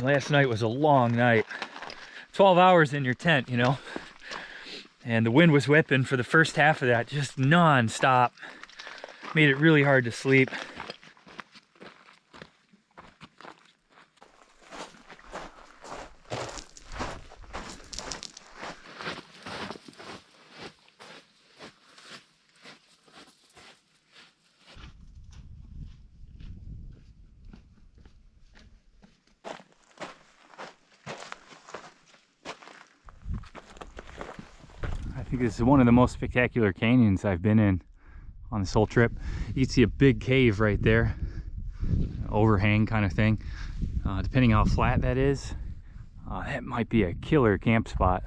last night was a long night. 12 hours in your tent, you know, and the wind was whipping for the first half of that, just non-stop. Made it really hard to sleep. I think this is one of the most spectacular canyons I've been in on this whole trip. You can see a big cave right there, overhang kind of thing. Depending how flat that is, that might be a killer camp spot.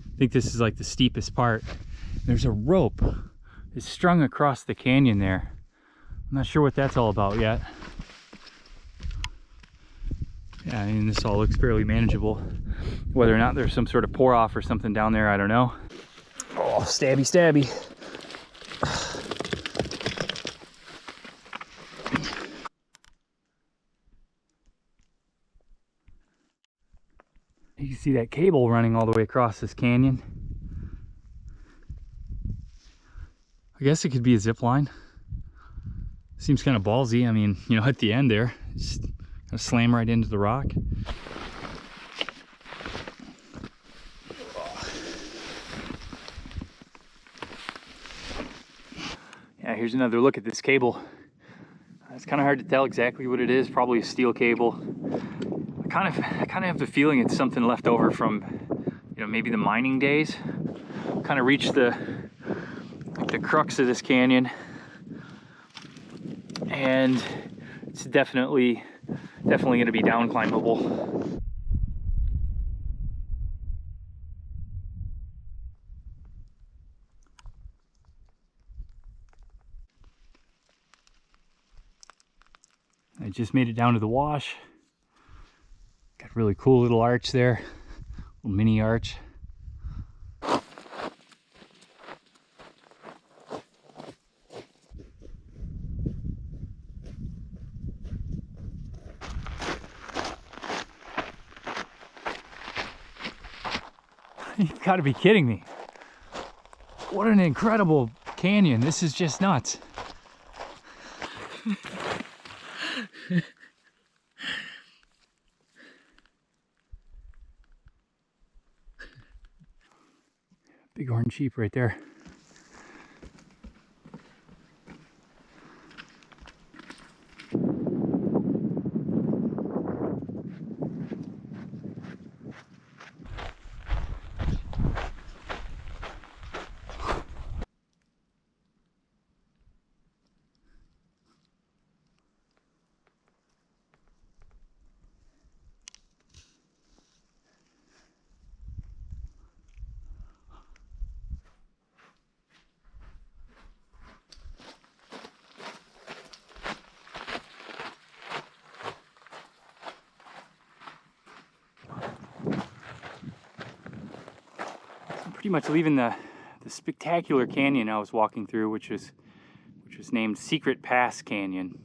I think this is like the steepest part. There's a rope that's strung across the canyon there. I'm not sure what that's all about yet. Yeah, I mean, this all looks fairly manageable. Whether or not there's some sort of pour off or something down there, I don't know. Oh, stabby, stabby. You can see that cable running all the way across this canyon. I guess it could be a zip line. Seems kind of ballsy. I mean, you know, at the end there, just kind of slam right into the rock. Yeah, here's another look at this cable. It's kind of hard to tell exactly what it is. Probably a steel cable. I kind of have the feeling it's something left over from, you know, maybe the mining days. Kind of reached the crux of this canyon, and it's definitely going to be down climbable. I just made it down to the wash. Got a really cool little arch there, little mini arch. You've got to be kidding me. What an incredible canyon. This is just nuts. Big horn sheep right there. Pretty much leaving the spectacular canyon I was walking through, which was named Secret Pass Canyon.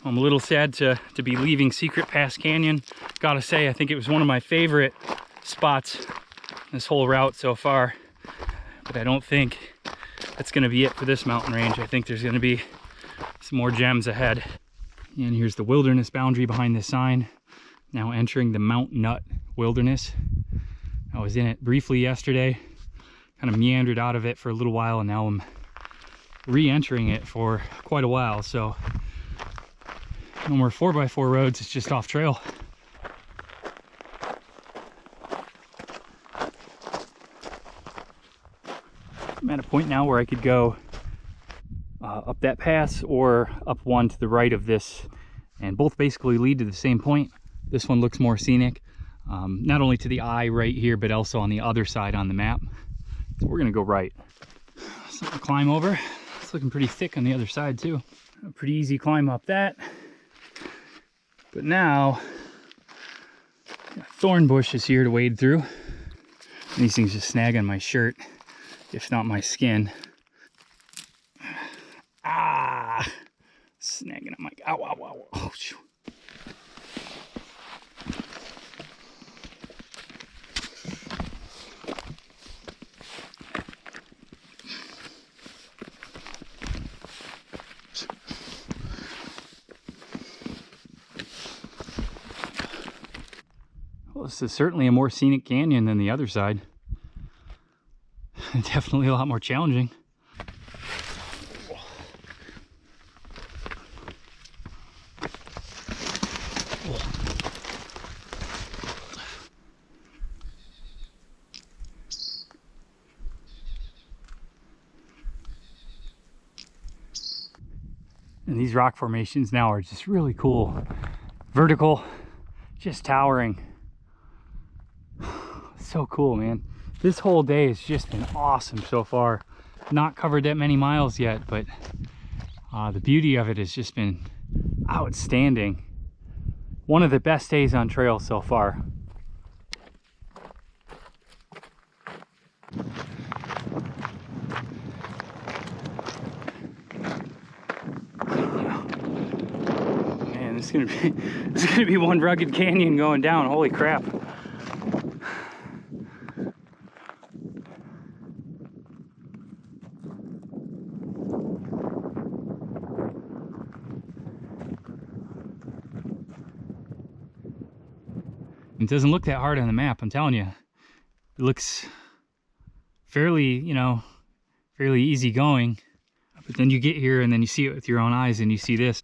I'm a little sad to be leaving Secret Pass Canyon. Gotta say, I think it was one of my favorite spots this whole route so far. But I don't think that's gonna be it for this mountain range. I think there's gonna be some more gems ahead. And here's the wilderness boundary behind this sign. Now entering the Mount Nutt Wilderness. I was in it briefly yesterday, kind of meandered out of it for a little while, and now I'm re-entering it for quite a while. So no more 4x4 roads, it's just off trail. point now where I could go up that pass or up one to the right of this, and both basically lead to the same point. This one looks more scenic, not only to the eye right here, but also on the other side on the map. So we're gonna go right. So we'll climb over. It's looking pretty thick on the other side too. A pretty easy climb up that. But now, thorn bush is here to wade through. And these things just snag on my shirt, if not my skin. Ah, snagging on my, ow, ow, ow. Oh, shoot. Well, this is certainly a more scenic canyon than the other side. Definitely a lot more challenging. And these rock formations now are just really cool. Vertical, just towering. So cool, man. This whole day has just been awesome so far. Not covered that many miles yet, but the beauty of it has just been outstanding. One of the best days on trail so far. Man, this is gonna be one rugged canyon going down. Holy crap. It doesn't look that hard on the map, I'm telling you. It looks fairly, you know, fairly easy going. But then you get here and then you see it with your own eyes and you see this.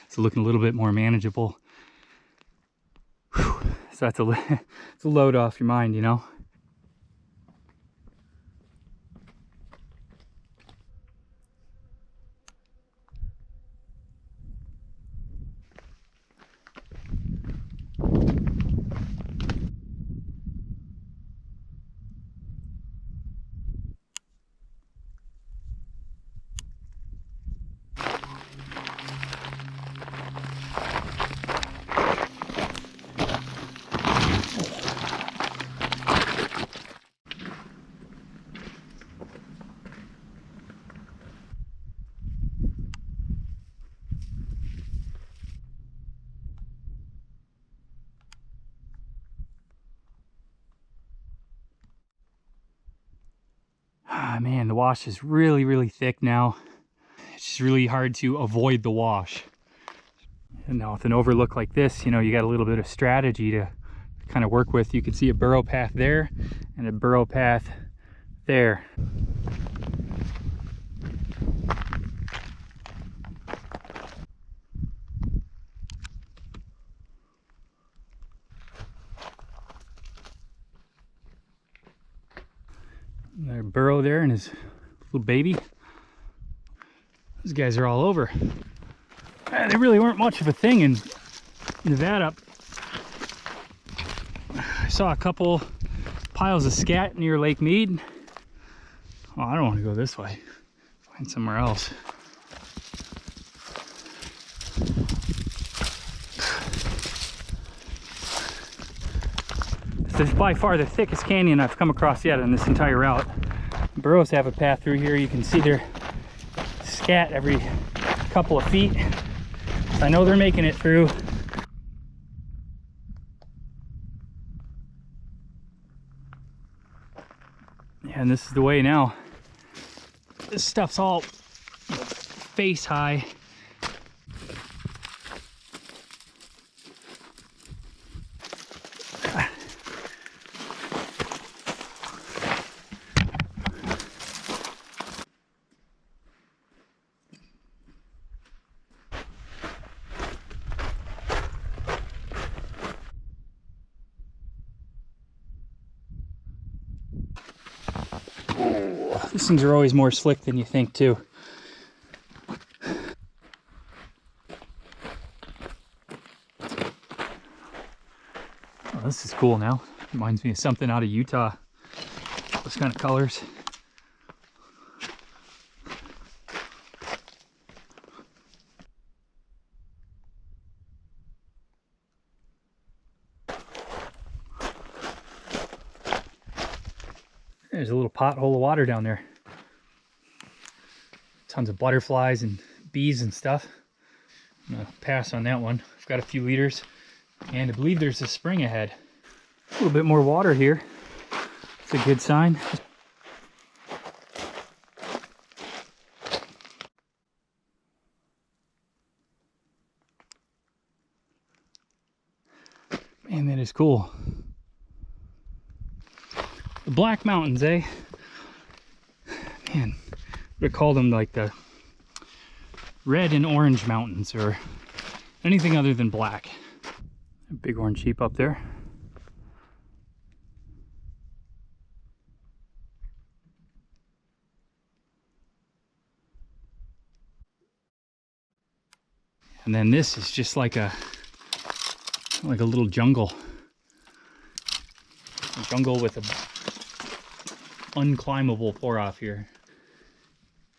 It's looking a little bit more manageable. Whew. So that's it's a load off your mind, you know. Ah, man, the wash is really, really thick now. It's just really hard to avoid the wash. And now with an overlook like this, you know, you got a little bit of strategy to kind of work with. You can see a burrow path there and a burrow path there. There's burrow there and his little baby. These guys are all over. They really weren't much of a thing in Nevada. I saw a couple piles of scat near Lake Mead. Oh, I don't want to go this way. Find somewhere else. This is by far the thickest canyon I've come across yet on this entire route. Burrows have a path through here. You can see their scat every couple of feet. I know they're making it through. Yeah, and this is the way now. This stuff's all face high. These things are always more slick than you think too. Oh, this is cool now. Reminds me of something out of Utah. Those kind of colors. There's a little pothole of water down there. Tons of butterflies and bees and stuff. I'm gonna pass on that one. I've got a few liters, and I believe there's a spring ahead. A little bit more water here. It's a good sign. Man, that is cool. The Black Mountains, eh? Man, we call them like the red and orange mountains, or anything other than black. A big orange sheep up there. And then this is just like a little jungle. A jungle with a unclimbable pour off here.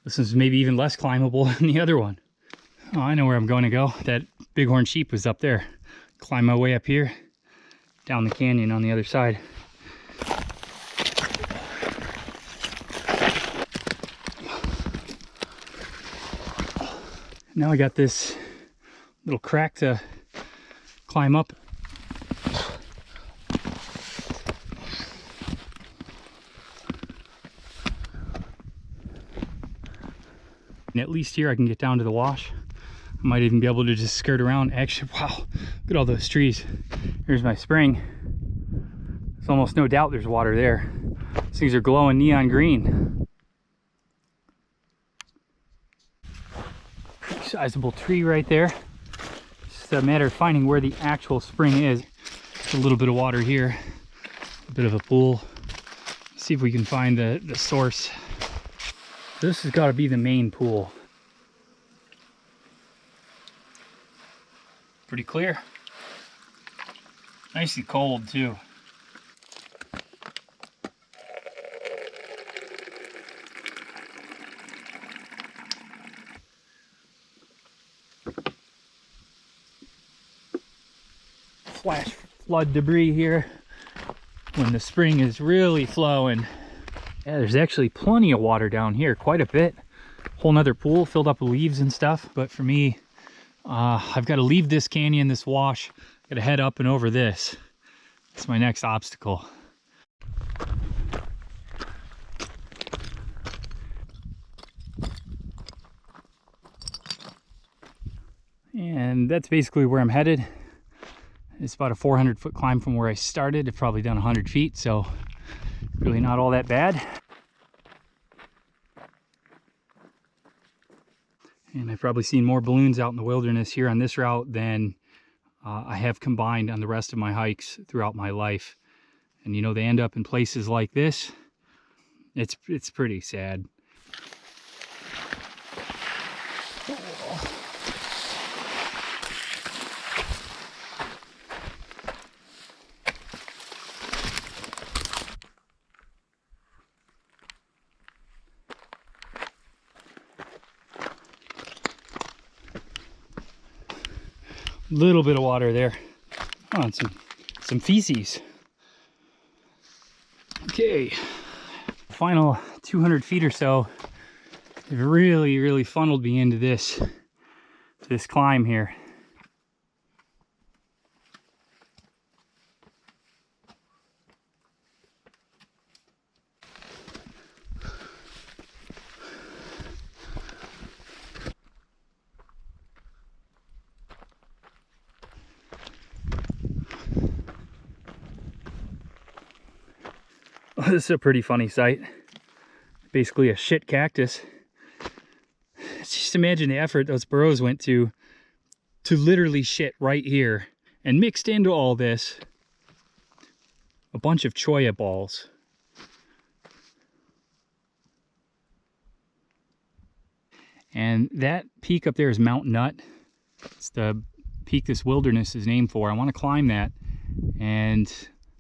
This is maybe even less climbable than the other one. Oh, I know where I'm going to go. That bighorn sheep was up there. Climb my way up here, down the canyon on the other side. Now I got this little crack to climb up. And at least here I can get down to the wash. I might even be able to just skirt around. Actually, wow, look at all those trees. Here's my spring. There's almost no doubt there's water there. These things are glowing neon green. Pretty sizable tree right there. It's just a matter of finding where the actual spring is. There's a little bit of water here, a bit of a pool. Let's see if we can find the source. This has got to be the main pool. Pretty clear. Nicely cold too. Flash flood debris here when the spring is really flowing. Yeah, there's actually plenty of water down here, quite a bit. Whole nother pool filled up with leaves and stuff. But for me, I've got to leave this canyon, this wash, got to head up and over this. It's my next obstacle. And that's basically where I'm headed. It's about a 400-foot climb from where I started. I've probably done 100 feet, so really not all that bad. And I've probably seen more balloons out in the wilderness here on this route than I have combined on the rest of my hikes throughout my life. And you know, they end up in places like this. It's pretty sad. Little bit of water there. Oh, and some feces. Okay, final 200 feet or so. They've really funneled me into this climb here. This is a pretty funny sight. Basically a shit cactus. Just imagine the effort those burros went to literally shit right here. And mixed into all this, a bunch of cholla balls. And that peak up there is Mount Nutt. It's the peak this wilderness is named for. I want to climb that, and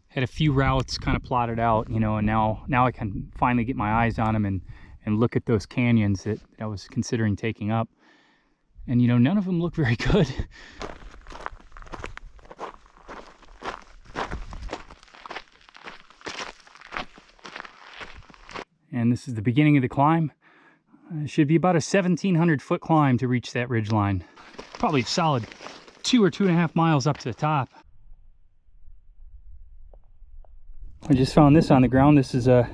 had a few routes kind of plotted out, you know, and now I can finally get my eyes on them and look at those canyons that I was considering taking up. And, you know, none of them look very good. And this is the beginning of the climb. It should be about a 1,700 foot climb to reach that ridge line. Probably a solid 2 or 2.5 miles up to the top. I just found this on the ground. This is a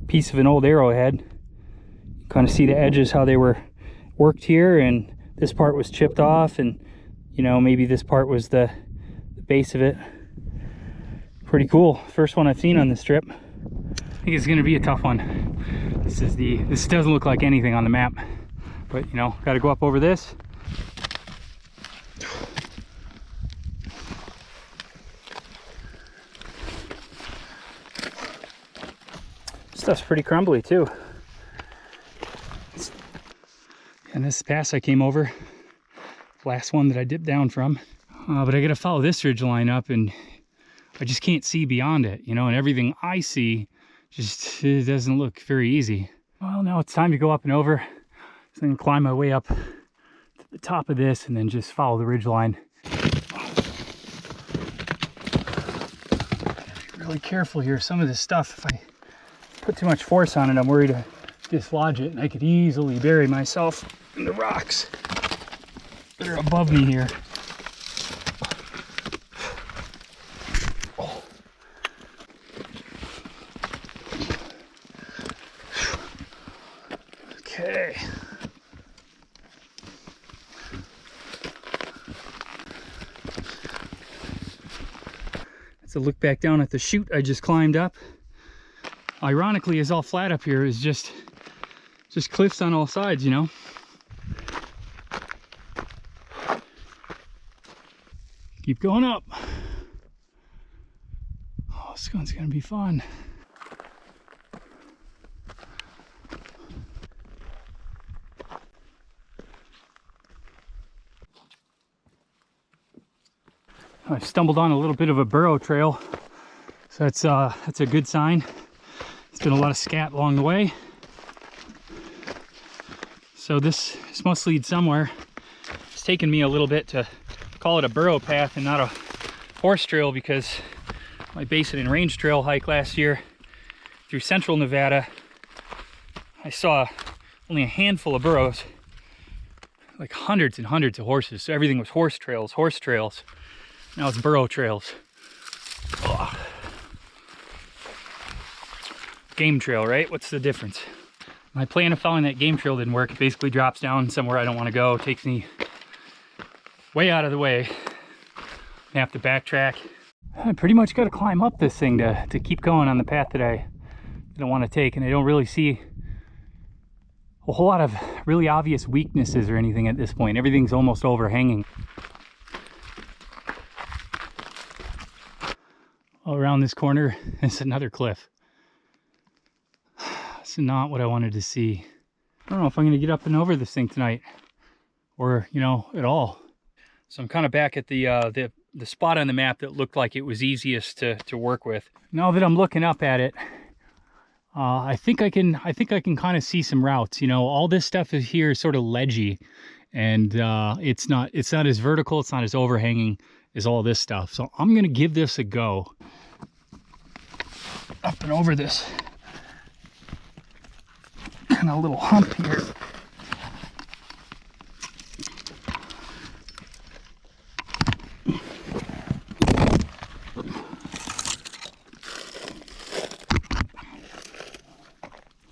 piece of an old arrowhead. You kind of see the edges, how they were worked here, and this part was chipped off, and you know, maybe this part was the base of it. Pretty cool. First one I've seen on this trip. I think it's gonna be a tough one. This doesn't look like anything on the map, but you know, got to go up over this. Stuff's pretty crumbly too. And this pass I came over, last one that I dipped down from, but I gotta follow this ridge line up, and I just can't see beyond it, you know, and everything I see just, it doesn't look very easy. Well, now it's time to go up and over. So I'm gonna climb my way up to the top of this and then just follow the ridge line. Be really careful here. Some of this stuff, if I put too much force on it, I'm worried to dislodge it, and I could easily bury myself in the rocks that are above me here. Okay. Let's look back down at the chute I just climbed up. Ironically, it's all flat up here. Is just cliffs on all sides, you know. Keep going up. Oh, this one's gonna be fun. I've stumbled on a little bit of a burrow trail, so that's a good sign. There's been a lot of scat along the way, so this must lead somewhere. It's taken me a little bit to call it a burrow path and not a horse trail, because my Basin and Range Trail hike last year through central Nevada, I saw only a handful of burrows, like hundreds and hundreds of horses. So everything was horse trails. Now it's burrow trails. Ugh. Game trail, right? What's the difference? My plan of following that game trail didn't work. It basically drops down somewhere I don't want to go. It takes me way out of the way. I have to backtrack. I pretty much got to climb up this thing to keep going on the path that I want to take, and I don't really see a whole lot of really obvious weaknesses or anything at this point. Everything's almost overhanging. All around this corner is another cliff. It's not what I wanted to see. I don't know if I'm going to get up and over this thing tonight, or, you know, at all. So I'm kind of back at the spot on the map that looked like it was easiest to work with. Now that I'm looking up at it, I think I can kind of see some routes. You know, all this stuff is here is sort of ledgy, and it's not as vertical, it's not as overhanging as all this stuff. So I'm gonna give this a go. Up and over this kind of little hump here.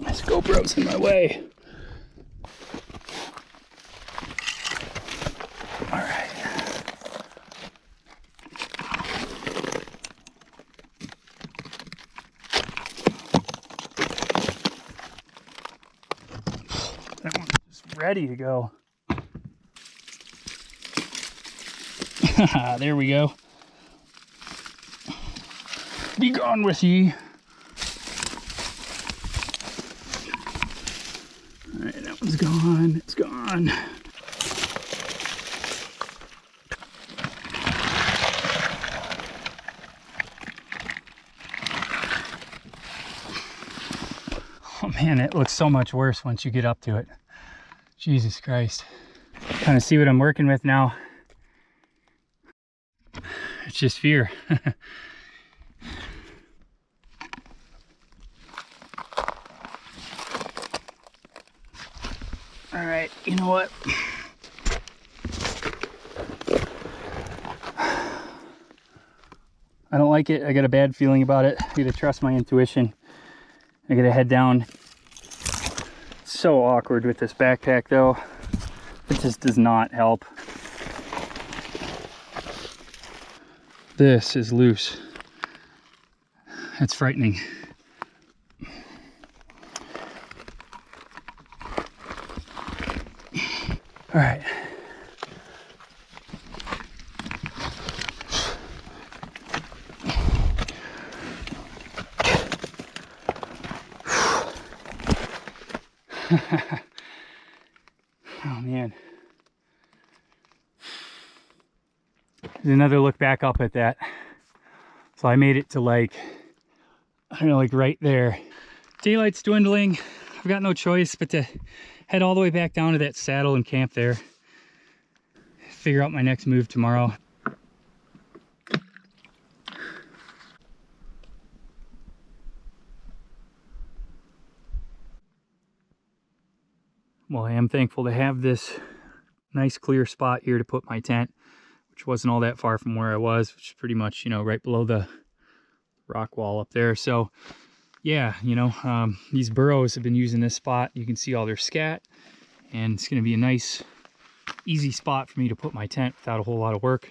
This GoPro's in my way. All right. That one's just ready to go. There we go. Be gone with ye. All right, now It's gone. It's gone. Oh man, it looks so much worse once you get up to it. Jesus Christ. Kind of see what I'm working with now. It's just fear. All right, you know what? I don't like it. I got a bad feeling about it. I gotta trust my intuition. I gotta head down. It's so awkward with this backpack though. It just does not help. This is loose. That's frightening. All right. Oh man. There's another look back up at that. So I made it to like, I don't know, like right there. Daylight's dwindling. I've got no choice but to head all the way back down to that saddle and camp there. Figure out my next move tomorrow. Well, I am thankful to have this nice clear spot here to put my tent, which wasn't all that far from where I was, which is pretty much, you know, right below the rock wall up there. So yeah, you know, these burros have been using this spot. You can see all their scat, and it's going to be a nice, easy spot for me to put my tent without a whole lot of work.